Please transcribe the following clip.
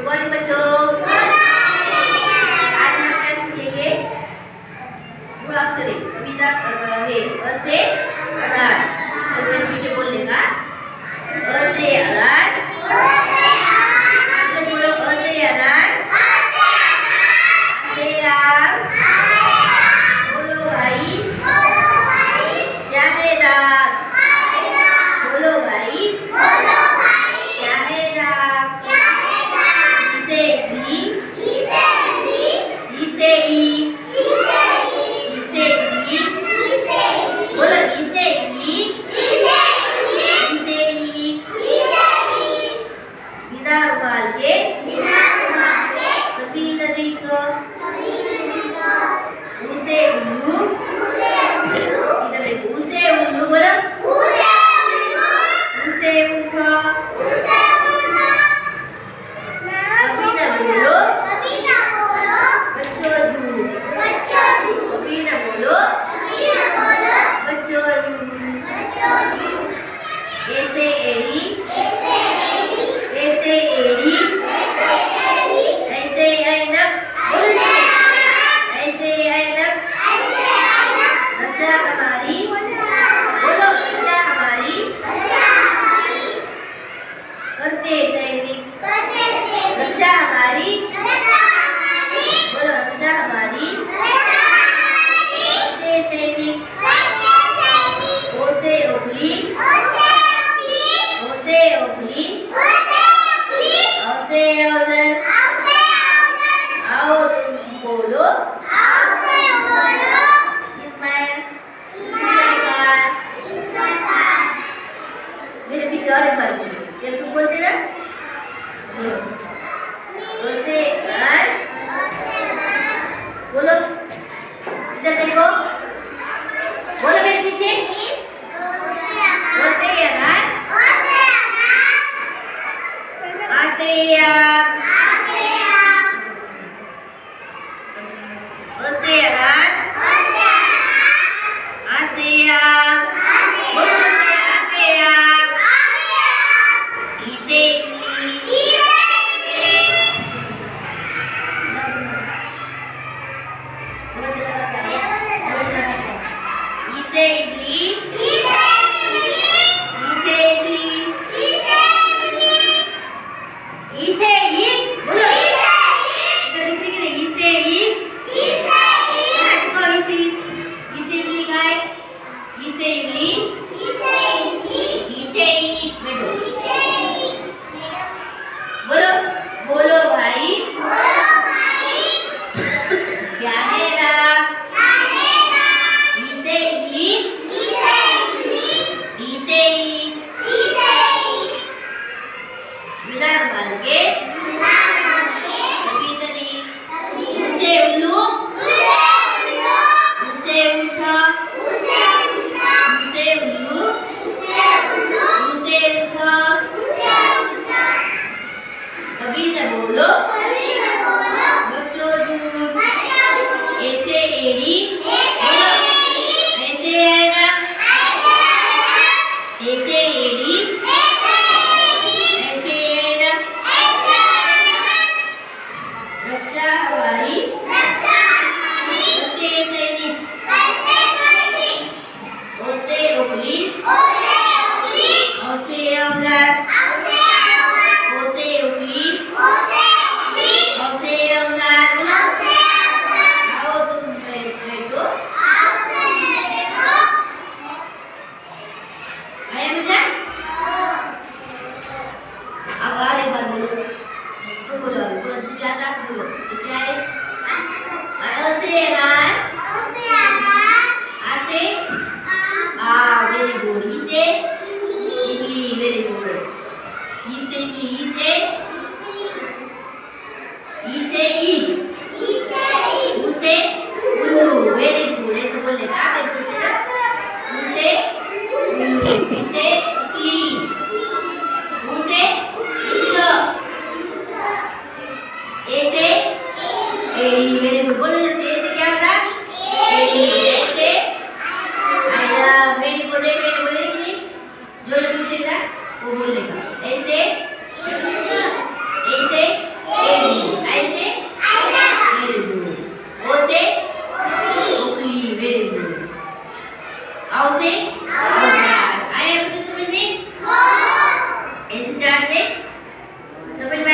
Morning बच्चों। आज हम क्या सीखेंगे? मूलाक्षरे कविता है अ से अनार। तो मेरे पीछे बोलने का अ से अनार। तो बोलो अ से अनार, से आम, बोलो भाई क्या है दाग, बोलो भाई क्या है दाग। इसे ई, इसे ई, इसे ई, बोलो इसे ई, इसे ई। बिना रुमाल के सभी नदी को, उसे उल्लू, इधर देखो उसे उल्लू, बोलो उसे उठो। कभी न बोलो बच्चों झूठ, कभी न बोलो बच्चों झूठ। ऐसे एड़ी, ऐसे एड़ी, ऐसे ऐनक, बोलो ऐसे ऐनक। रक्षा हमारी, बोलो रक्षा हमारी। करते सैनिक, रक्षा हमारी, बोलो रक्षा हमारी। करते सैनिक, ओसे ओखली, ओसे ओखली, औसे औदर। आओ तुम बोलो मेरे पीछे और एक बार बोलो, जब तुम बोलते ना बोलो ओसे अनार, बोलो इधर देखो, बोलो मेरे पीछे ओसे अनार, आसे आम, ओसे अनार, आसे आम, बोलो आसे आम। इसे इडली, इसे इडली, इसे इडली, इसे ईट, बोलो इधर लिख रही है इसे ईट। इसको इसे इडली गाय, इसे इडली, इसे ईट। बैठो बोलो, बोलो भाई क्या है दाग। इसे इडली, इसे ईट। बिना रुमाल के सभी नदी, उसे उल्लू, उसे उठो, उसे उल्लू, उसे उठो। कभी न बोलो बच्चों झूठ। ऐसे एड़ी, बोलो ऐसे ऐनक, ऐसे एड़ी, ऐसे ऐनक। रक्षा हमारी, करते सैनिक, ओसे ओखली, औसे औजार, ओसे ओखली, औसे औजार। आओ तुम बैठो, आया मुझे। अब और एक बार बोलो, तुम बोलो अभी, बोलो तुम ज्यादा बोलो तो क्या है? असे अनार, आसे वेरी गुड। इसे इडली, वेरी गुड। इसे इडली, इसे ईट, उसे उल्लू, वेरी गुड। ऐसे बोलने का आप पूछे ना, उसे उल्लू, इसे इडली, उसे उल्लू, ऐसे एड़ी, वेरी गुड। बोलो जैसे ऐसे क्या होता है? एड़ी, ऐसे आया, वेरी गुड। मैंने बोले कि जो पूछेगा वो बोलेगा ऐसे, ऐसे आओ से औजार। आया बच्चों समझ में? ऐसे चार से समझ में